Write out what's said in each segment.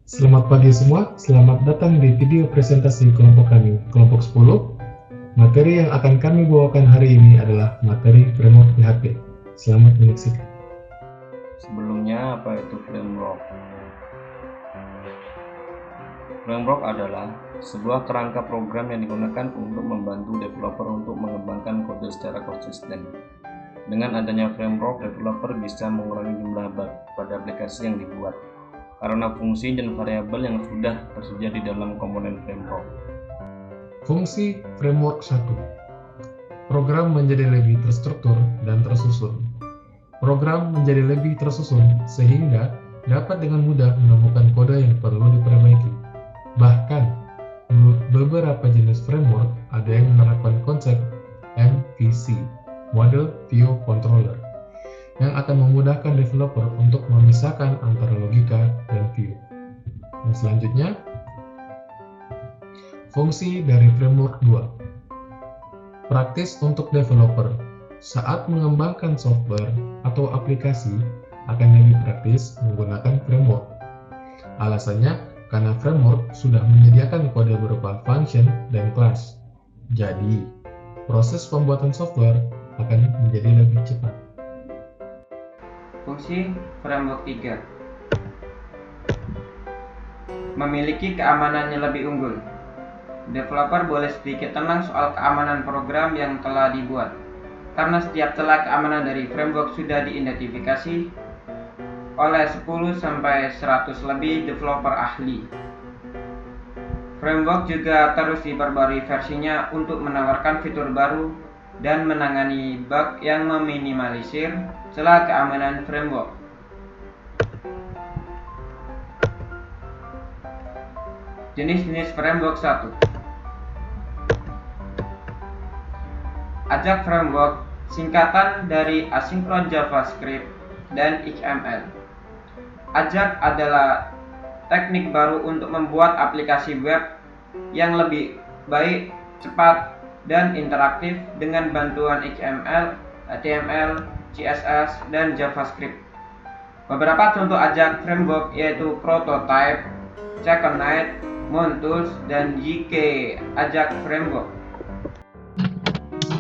Selamat pagi semua, selamat datang di video presentasi kelompok kami, kelompok 10. Materi yang akan kami bawakan hari ini adalah materi framework PHP. Selamat menyaksikan. Sebelumnya, apa itu framework? Framework adalah sebuah kerangka program yang digunakan untuk membantu developer untuk mengembangkan kode secara konsisten. Dengan adanya framework, developer bisa mengurangi jumlah bug pada aplikasi yang dibuat karena fungsi dan variabel yang sudah tersedia di dalam komponen framework. Fungsi framework 1. Program menjadi lebih terstruktur dan tersusun. Program menjadi lebih tersusun sehingga dapat dengan mudah menemukan kode yang perlu diperbaiki. Bahkan, menurut beberapa jenis framework, ada yang menerapkan konsep MVC, Model View Controller, yang akan memudahkan developer untuk memisahkan antara logika dan view. Yang selanjutnya, fungsi dari framework 2. Praktis untuk developer. Saat mengembangkan software atau aplikasi, akan lebih praktis menggunakan framework. Alasannya, karena framework sudah menyediakan kode berupa function dan class. Jadi, proses pembuatan software akan menjadi lebih cepat. Fungsi framework 3. Memiliki keamanan yang lebih unggul. Developer boleh sedikit tenang soal keamanan program yang telah dibuat, karena setiap celah keamanan dari framework sudah diidentifikasi oleh 10-100 lebih developer ahli. Framework juga terus diperbarui versinya untuk menawarkan fitur baru dan menangani bug yang meminimalisir celah keamanan framework. Jenis-jenis framework 1. Ajax framework, singkatan dari Asynchron JavaScript dan XML. Ajax adalah teknik baru untuk membuat aplikasi web yang lebih baik, cepat, dan interaktif dengan bantuan XML, HTML, CSS, dan JavaScript. Beberapa contoh Ajax framework yaitu Prototype, Checkonnette, Montools, dan JK Ajax framework.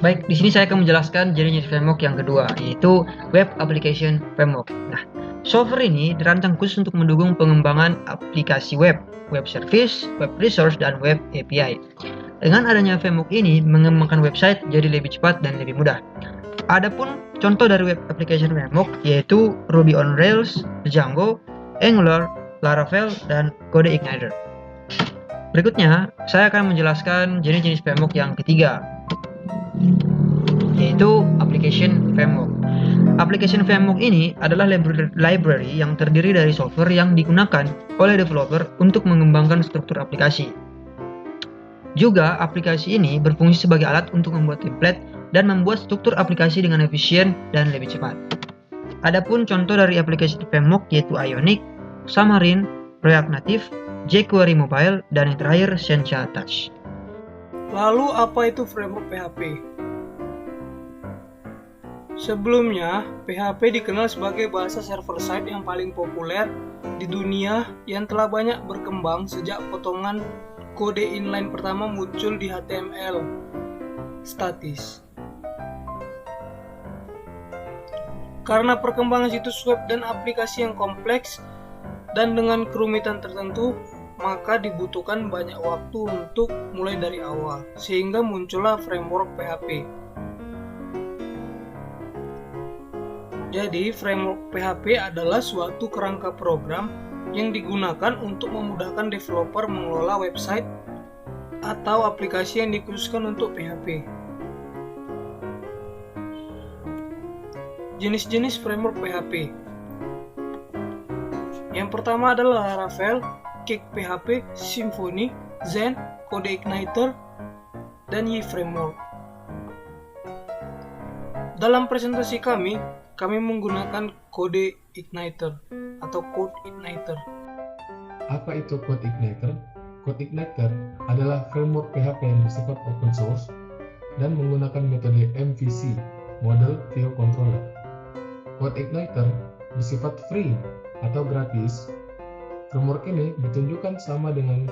Baik, di sini saya akan menjelaskan jenis framework yang kedua, yaitu Web Application Framework. Nah, software ini dirancang khusus untuk mendukung pengembangan aplikasi web, web service, web resource, dan web API. Dengan adanya framework ini, mengembangkan website jadi lebih cepat dan lebih mudah. Adapun contoh dari Web Application Framework yaitu Ruby on Rails, Django, Angular, Laravel, dan CodeIgniter. Berikutnya, saya akan menjelaskan jenis-jenis framework yang ketiga, yaitu Application Framework. Application Framework ini adalah library yang terdiri dari software yang digunakan oleh developer untuk mengembangkan struktur aplikasi. Juga, aplikasi ini berfungsi sebagai alat untuk membuat template dan membuat struktur aplikasi dengan efisien dan lebih cepat. Adapun contoh dari Application Framework yaitu Ionic, Xamarin, React Native, jQuery Mobile, dan yang terakhir Sencha Touch. Lalu apa itu framework PHP? Sebelumnya, PHP dikenal sebagai bahasa server-side yang paling populer di dunia yang telah banyak berkembang sejak potongan kode inline pertama muncul di HTML statis. Karena perkembangan situs web dan aplikasi yang kompleks dan dengan kerumitan tertentu, maka dibutuhkan banyak waktu untuk mulai dari awal, sehingga muncullah framework PHP. Jadi, framework PHP adalah suatu kerangka program yang digunakan untuk memudahkan developer mengelola website atau aplikasi yang dikhususkan untuk PHP. Jenis-jenis framework PHP. Yang pertama adalah Laravel, Cake PHP, Symfony, Zen, CodeIgniter, dan YFramework. Dalam presentasi kami menggunakan CodeIgniter atau CodeIgniter. Apa itu CodeIgniter? CodeIgniter adalah framework PHP yang bersifat open source dan menggunakan metode MVC, Model View Controller. CodeIgniter bersifat free atau gratis. Framework ini ditunjukkan sama dengan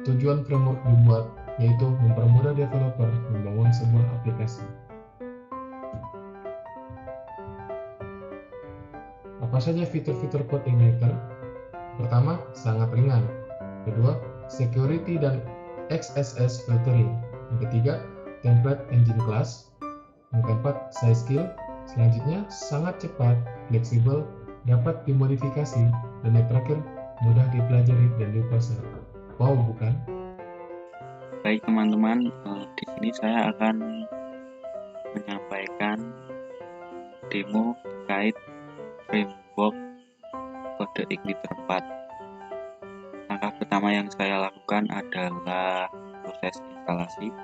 tujuan framework dibuat, yaitu mempermudah developer membangun sebuah aplikasi. Apa saja fitur-fitur code igniter? Pertama, sangat ringan. Kedua, security dan XSS filtering. Yang ketiga, template engine class. Yang keempat, size skill. Selanjutnya, sangat cepat, fleksibel, dapat dimodifikasi, dan yang terakhir, mudah dipelajari dan dikuasai. Wow, bukan? Baik teman-teman, di sini saya akan menyampaikan demo terkait framework kode igniter 4. Langkah pertama yang saya lakukan adalah proses instalasi,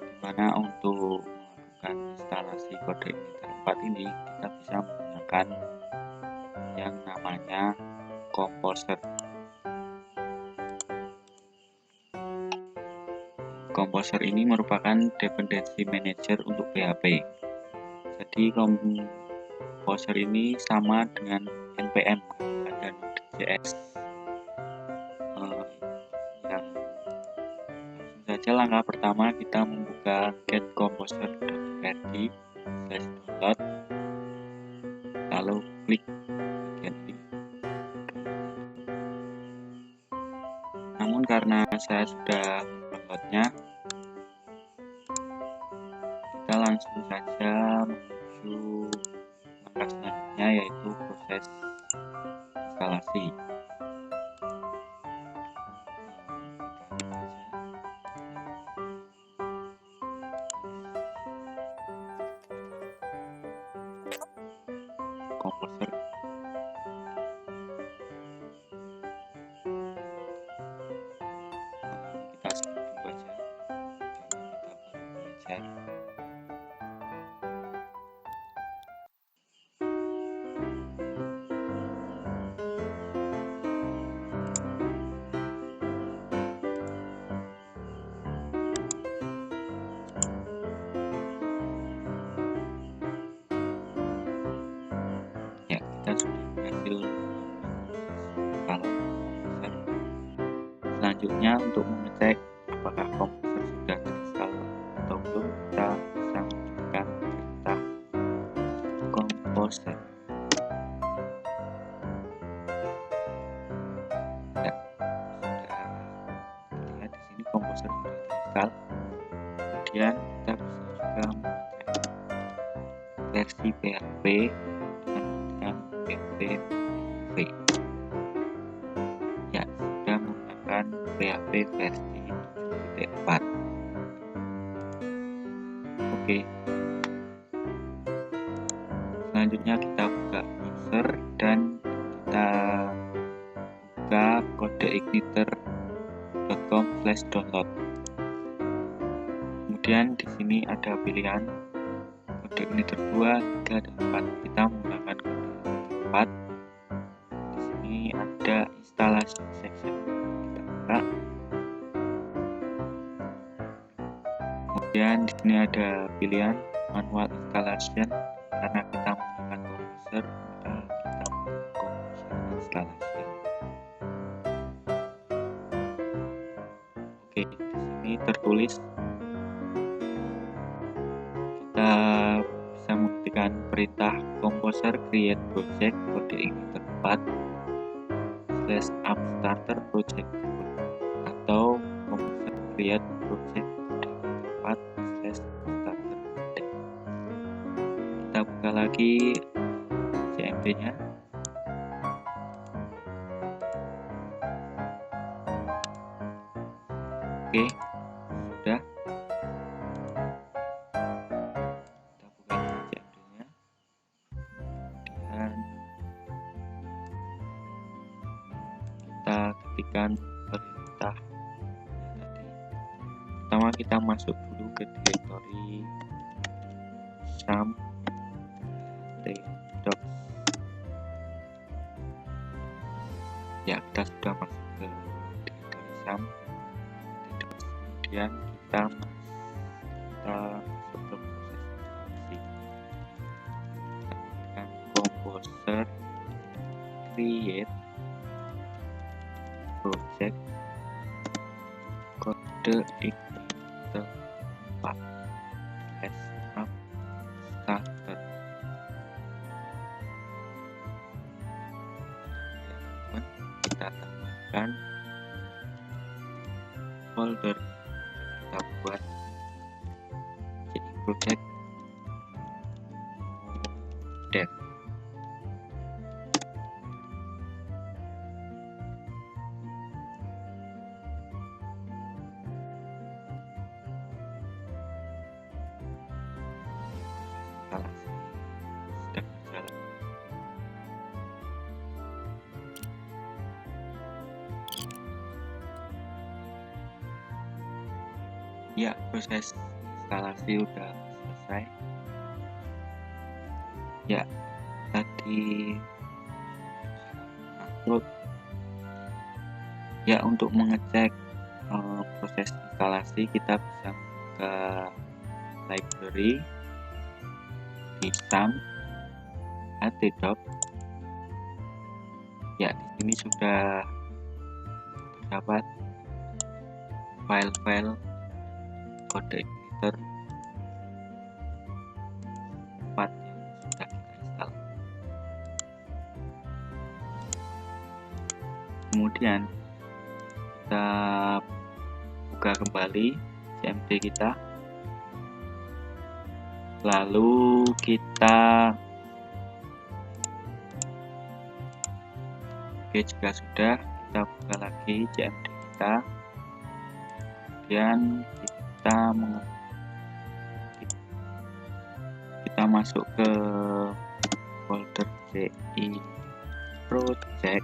di mana untuk melakukan instalasi kode igniter 4 ini kita bisa menggunakan yang namanya Composer. Composer ini merupakan dependency manager untuk PHP. Jadi Composer ini sama dengan npm dan Node.js. Yang langsung saja langkah pertama kita membuka getcomposer.org/download, lalu klik bagian link. Namun karena saya sudah downloadnya, kita langsung saja menuju langkah selanjutnya, yaitu proses instalasi. Composer. Kita skip dulu aja karena kita baru belajar. Ya, kita sudah berhasil install Composer. Selanjutnya, untuk mengecek apakah Composer sudah terinstall atau belum, kita bisa menunjukkan perintah Composer. Ya, sudah terlihat di sini Composer sudah terinstall. Kemudian kita bisa juga mengecek versi PHP dengan PHP. Ya, sudah menggunakan PHP versi 7.4. Oke. Selanjutnya kita buka browser dan kita buka kodeigniter.com/download. Kemudian di sini ada pilihan kode igniter 2, 3, dan 4. Kita menggunakan kode igniter 4. Di sini ada installation section. Kita buka. Kemudian di sini ada pilihan manual installation. Karena kita menggunakan Composer, maka kita menggunakan Composer installation. Oke, di sini tertulis kita bisa mengetikkan perintah Composer create project kode igniter 4/upstarter project atau Composer create project kode igniter 4/upstarter project. Kita buka lagi CMD-nya. Oke, sudah. Ketikkan perintah tadi. Pertama kita masuk dulu ke directory sum docs. Ya, kita sudah masuk ke directory sum docs. Kemudian kita masuk ke proses instalasi. Kita ketikkan Composer create project kode igniter 4 up starter. Kita tambahkan folder kita buat jadi project dev. Sedang berjalan. Ya, proses instalasi udah selesai. Ya, tadi upload. Ya, untuk mengecek proses instalasi kita bisa buka library di SAM htdoc. Ya, di sini sudah terdapat file-file kode igniter 4 yang sudah kita install. Kemudian kita buka kembali CMD kita, lalu jika sudah, kita buka lagi CMD kita, kemudian kita masuk ke folder CI project,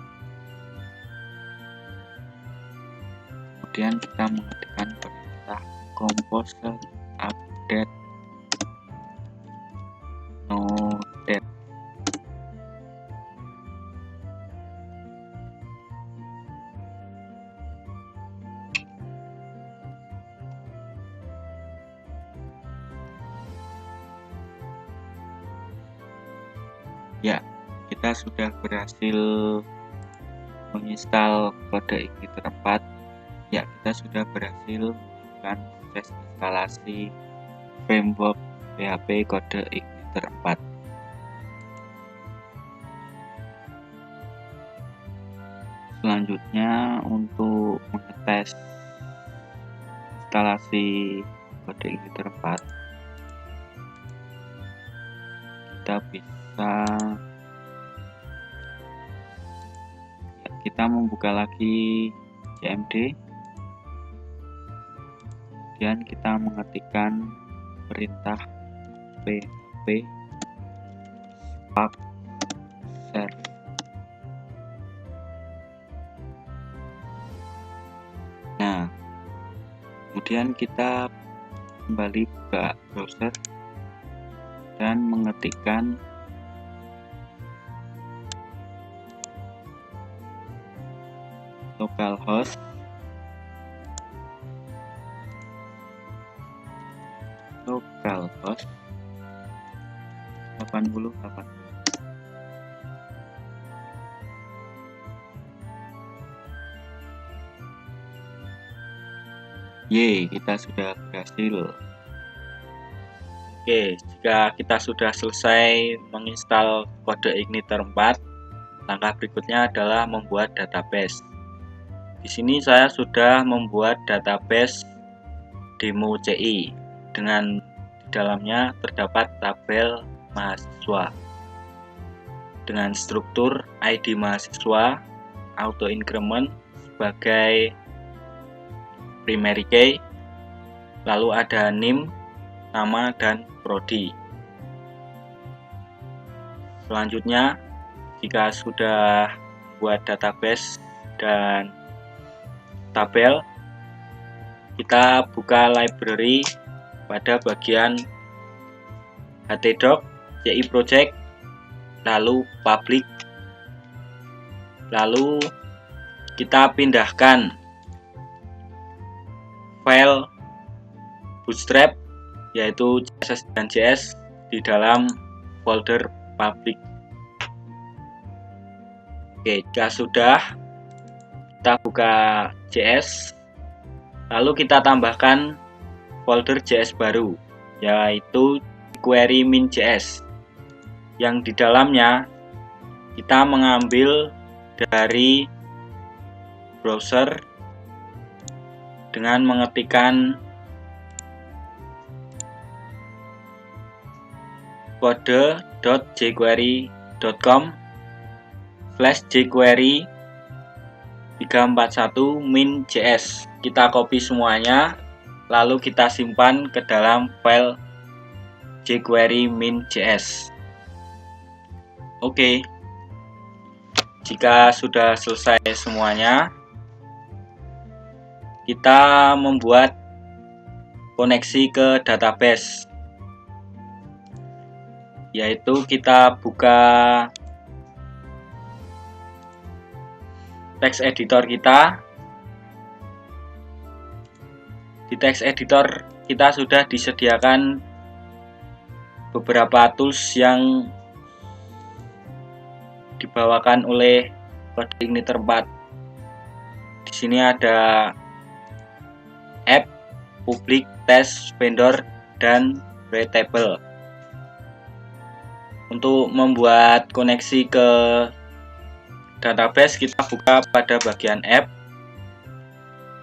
kemudian kita mengetikkan perintah composer update node. Ya, kita sudah berhasil menginstal kode igniter 4. Ya, kita sudah berhasil melakukan proses instalasi framework PHP kode igniter 4. Selanjutnya, untuk mengetes instalasi kode igniter 4, kita bisa kita membuka lagi CMD, kemudian kita mengetikkan perintah php spark serve. Nah, kemudian kita kembali buka browser dan mengetikkan localhost 8080. Yeay, kita sudah berhasil. Oke, jika kita sudah selesai menginstal kode igniter 4, langkah berikutnya adalah membuat database. Di sini saya sudah membuat database demo CI dengan di dalamnya terdapat tabel mahasiswa dengan struktur ID mahasiswa, auto increment sebagai primary key, lalu ada NIM, nama dan prodi. Selanjutnya, jika sudah buat database dan tabel, kita buka library pada bagian htdoc, CI project, lalu public, lalu kita pindahkan file bootstrap yaitu CSS dan JS di dalam folder public. Oke, jika sudah, kita buka JS, lalu kita tambahkan folder JS baru, yaitu jQuery min.js, yang di dalamnya kita mengambil dari browser dengan mengetikkan kode.jquery.com/jquery 341 min.js. Kita copy semuanya, lalu kita simpan ke dalam file jQuery min.js. Oke. Jika sudah selesai semuanya, kita membuat koneksi ke database, yaitu kita buka text editor kita. Di text editor kita sudah disediakan beberapa tools yang dibawakan oleh Code Igniter 4. Di sini ada app, public, test, vendor, dan readable. Untuk membuat koneksi ke database, kita buka pada bagian app,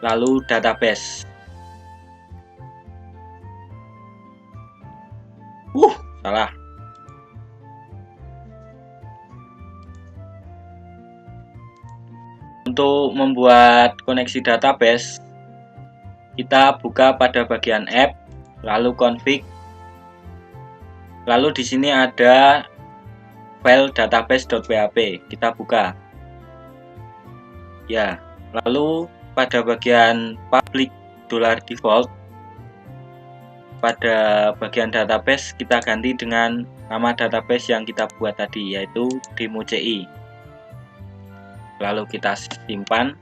lalu database. Salah. Untuk membuat koneksi database, kita buka pada bagian app, lalu config. Lalu di sini ada file database.php, kita buka. Ya, lalu pada bagian public $default, pada bagian database kita ganti dengan nama database yang kita buat tadi, yaitu demo.ci. Lalu kita simpan.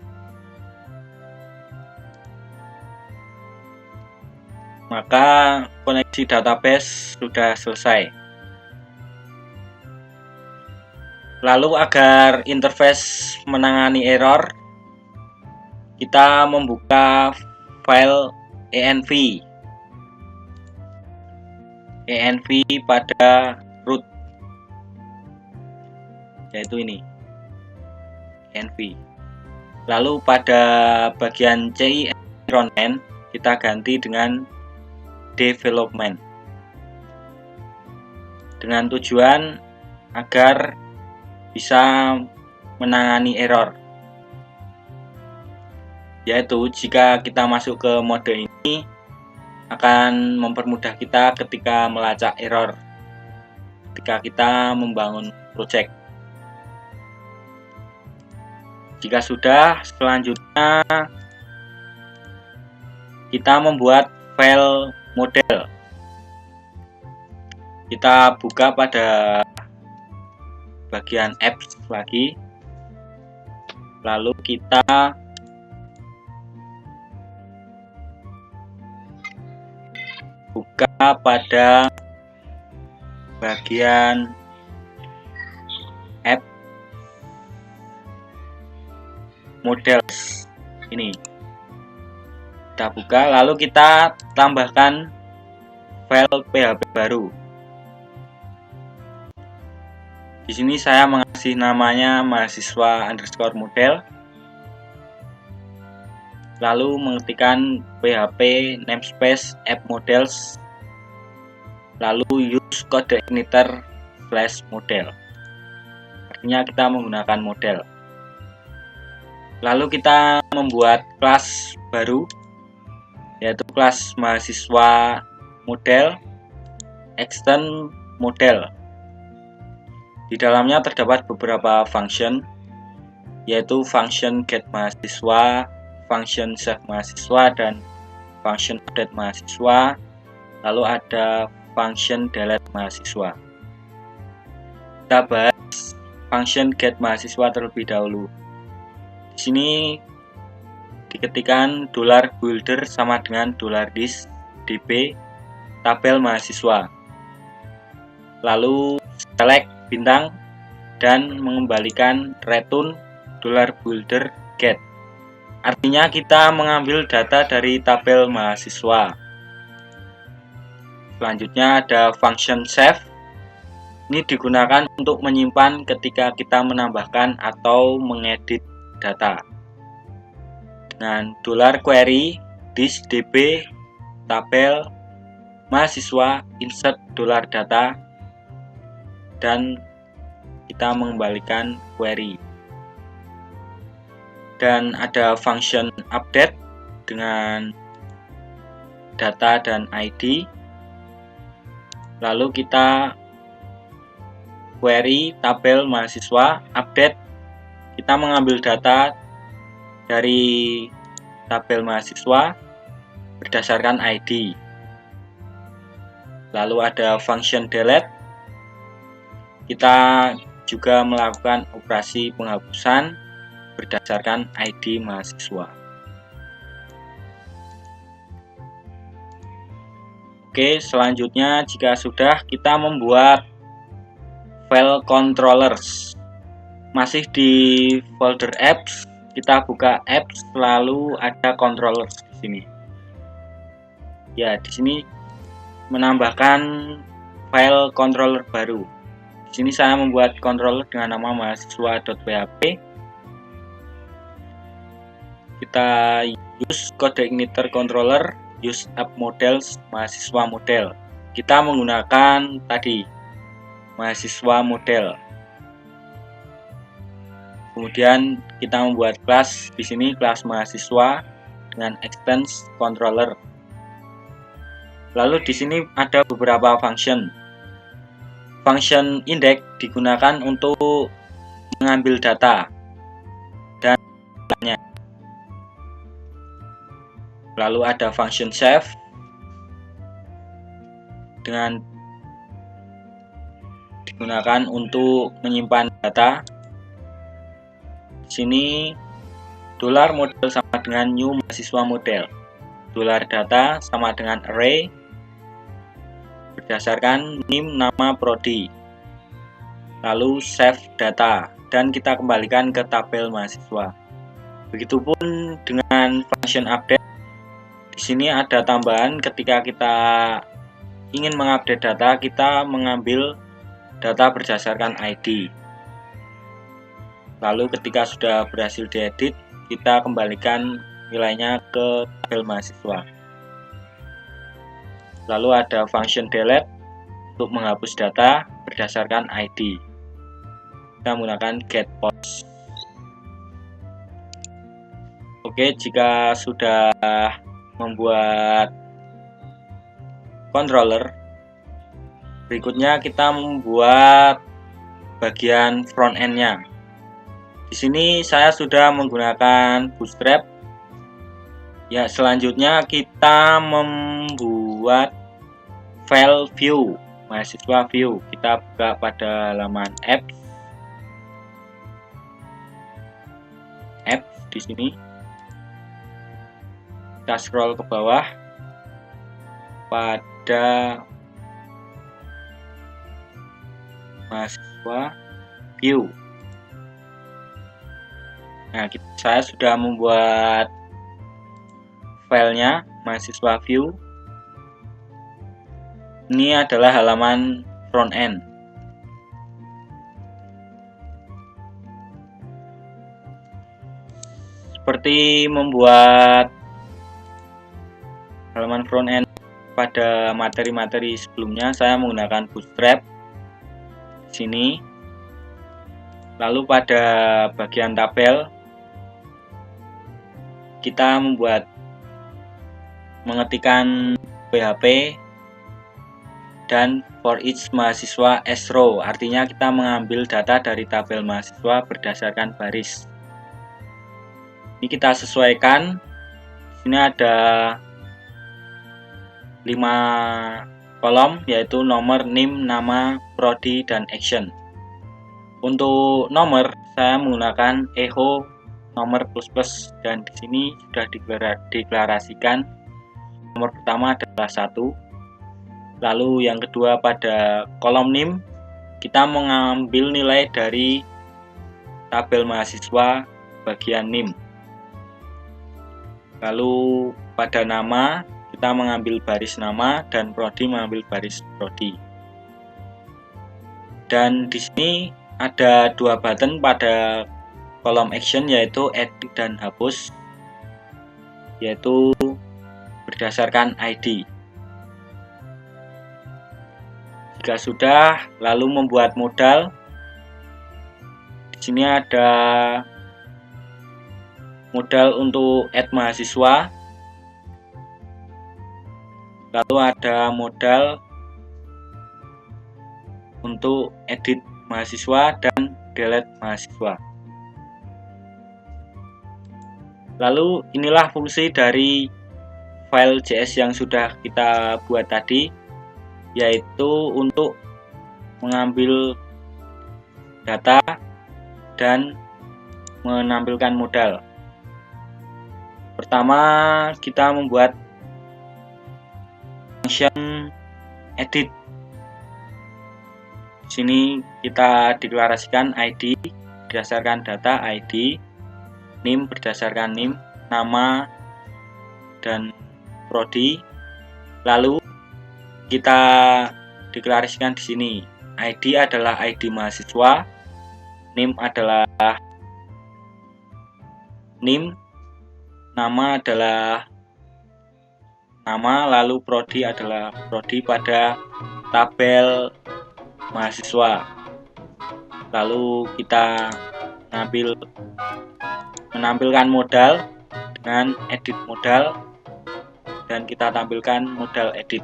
Maka koneksi database sudah selesai. Lalu agar interface menangani error, kita membuka file env pada root, yaitu ini env. Lalu pada bagian CI environment kita ganti dengan development, dengan tujuan agar bisa menangani error, yaitu jika kita masuk ke mode ini akan mempermudah kita ketika melacak error ketika kita membangun project. Jika sudah, selanjutnya kita membuat file model. Kita buka pada bagian apps lagi, lalu kita buka pada bagian app models ini. Kita buka, lalu kita tambahkan file PHP baru. Di sini saya mengasih namanya mahasiswa_model, lalu mengetikkan PHP namespace app models, lalu use Code Igniter /model. Artinya kita menggunakan model. Lalu kita membuat kelas baru, yaitu kelas mahasiswa model extend model. Di dalamnya terdapat beberapa function, yaitu function get mahasiswa, function save mahasiswa, dan function update mahasiswa. Lalu ada function delete mahasiswa. Kita bahas function get mahasiswa terlebih dahulu. Di sini diketikkan $builder sama dengan $dis db tabel mahasiswa, lalu select bintang dan mengembalikan return $builder get. artinya kita mengambil data dari tabel mahasiswa. Selanjutnya ada function save. Ini digunakan untuk menyimpan ketika kita menambahkan atau mengedit data. Dengan $query this db tabel mahasiswa insert $data dan kita mengembalikan query. Dan ada function update dengan data dan ID. Lalu kita query tabel mahasiswa update. Kita mengambil data dari tabel mahasiswa berdasarkan ID. Lalu ada function delete. Kita juga melakukan operasi penghapusan berdasarkan ID mahasiswa. Oke, selanjutnya jika sudah, kita membuat file controllers. Masih di folder apps, kita buka apps, lalu ada controllers di sini. Ya, di sini menambahkan file controller baru. Di sini saya membuat controller dengan nama mahasiswa.php. Kita use kode igniter controller, use app models, mahasiswa model. Kita menggunakan tadi mahasiswa model. Kemudian kita membuat kelas di sini, kelas mahasiswa dengan extends controller. Lalu di sini ada beberapa function. Function index digunakan untuk mengambil data dan datanya. Lalu ada function save dengan digunakan untuk menyimpan data. Di sini $model sama dengan new mahasiswa model. $data sama dengan array berdasarkan NIM nama prodi. Lalu save data dan kita kembalikan ke tabel mahasiswa. Begitupun dengan function update. Di sini ada tambahan ketika kita ingin mengupdate data, kita mengambil data berdasarkan ID. Lalu ketika sudah berhasil diedit, kita kembalikan nilainya ke tabel mahasiswa. Lalu ada function delete untuk menghapus data berdasarkan ID. Kita menggunakan getPost. Oke, jika sudah membuat controller, berikutnya kita membuat bagian front end-nya. Di sini saya sudah menggunakan Bootstrap. Ya, selanjutnya kita membuat file view, mahasiswa view. Kita buka pada halaman apps. Apps di sini. Kita scroll ke bawah pada mahasiswa view. Nah, saya sudah membuat filenya mahasiswa view. Ini adalah halaman front end. Seperti membuat halaman front end pada materi-materi sebelumnya, saya menggunakan Bootstrap di sini. Lalu pada bagian tabel kita mengetikkan PHP dan for each mahasiswa as row, artinya kita mengambil data dari tabel mahasiswa berdasarkan baris. Ini kita sesuaikan. Di sini ada 5 kolom, yaitu nomor, NIM, nama, prodi, dan action. Untuk nomor, saya menggunakan echo nomor plus, dan di sini sudah dideklarasikan. Nomor pertama adalah 1. Lalu yang kedua pada kolom NIM, kita mengambil nilai dari tabel mahasiswa bagian NIM. Lalu pada nama kita mengambil baris nama dan prodi mengambil baris prodi. Dan di sini ada dua button pada kolom action, yaitu edit dan hapus, yaitu berdasarkan ID. Jika sudah, lalu membuat modal. Di sini ada modal untuk add mahasiswa, lalu ada modal untuk edit mahasiswa dan delete mahasiswa. Lalu inilah fungsi dari file JS yang sudah kita buat tadi, yaitu untuk mengambil data dan menampilkan modal. Pertama, kita membuat function edit. Di sini kita deklarasikan ID berdasarkan data ID, NIM berdasarkan NIM, nama dan prodi. Lalu kita deklarasikan di sini ID adalah ID mahasiswa, NIM adalah NIM, nama adalah nama, lalu prodi adalah prodi pada tabel mahasiswa. Lalu kita menampilkan modal dengan edit modal, dan kita tampilkan modal edit.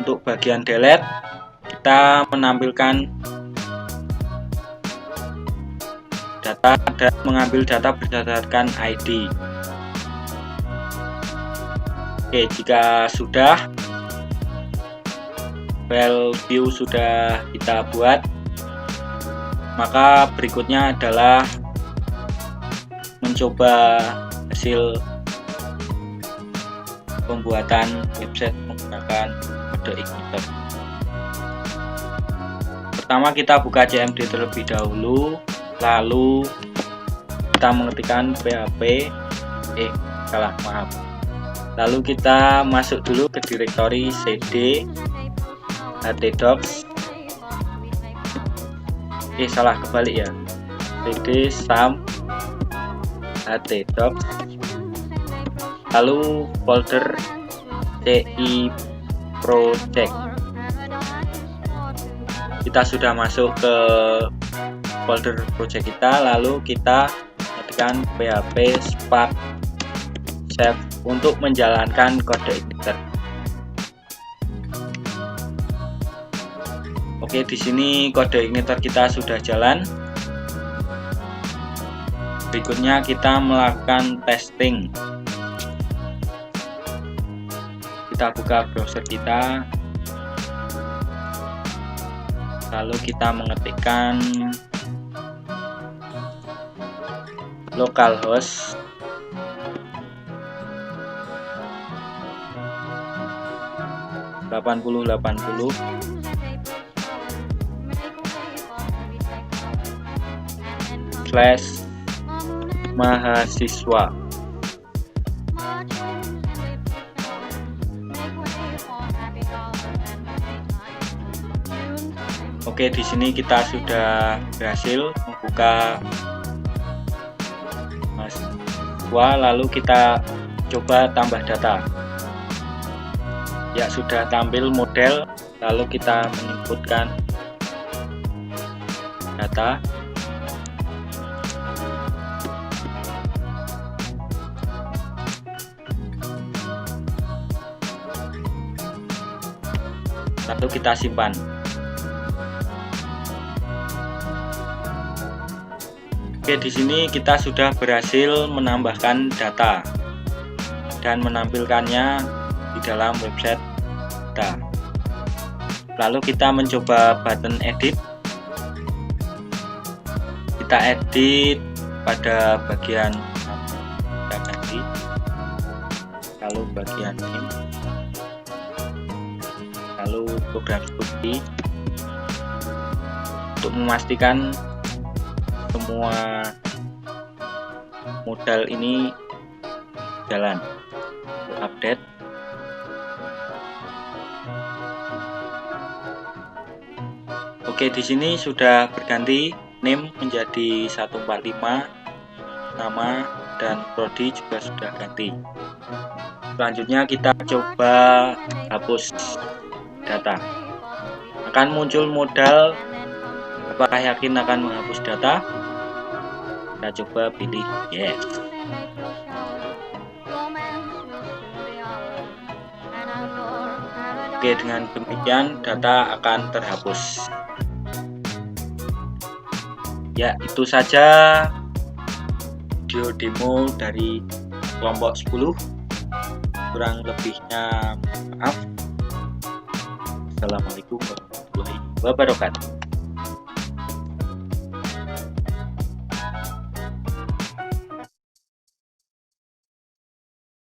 Untuk bagian delete, kita menampilkan data dan mengambil data berdasarkan ID. Oke, jika sudah, file view sudah kita buat, maka berikutnya adalah mencoba hasil pembuatan website menggunakan kode igniter. Pertama, kita buka CMD terlebih dahulu, lalu kita mengetikkan lalu kita masuk dulu ke direktori cd htdocs, kebalik ya, cd sam htdocs, lalu folder ci project. Kita sudah masuk ke folder project kita, lalu kita ketikkan php spark save untuk menjalankan kode igniter. Oke, di sini kode igniter kita sudah jalan. Berikutnya kita melakukan testing. Kita buka browser kita, lalu kita mengetikkan localhost /mahasiswa. Oke, di sini kita sudah berhasil membuka mahasiswa, lalu kita coba tambah data. Ya, sudah tampil model, lalu kita menginputkan data. Lalu kita simpan. Oke, di sini kita sudah berhasil menambahkan data dan menampilkannya di dalam website kita. Lalu kita mencoba button edit. Kita edit pada bagian ganti, lalu bagian ini, lalu program studi, untuk memastikan semua modal ini jalan. Update. Oke, di sini sudah berganti, name menjadi 145, nama dan prodi juga sudah ganti. Selanjutnya kita coba hapus data. Akan muncul modal, apakah yakin akan menghapus data? Kita coba pilih yes. Oke, dengan demikian data akan terhapus. Ya, itu saja video demo dari kelompok 10. Kurang lebihnya maaf. Assalamualaikum warahmatullahi wabarakatuh.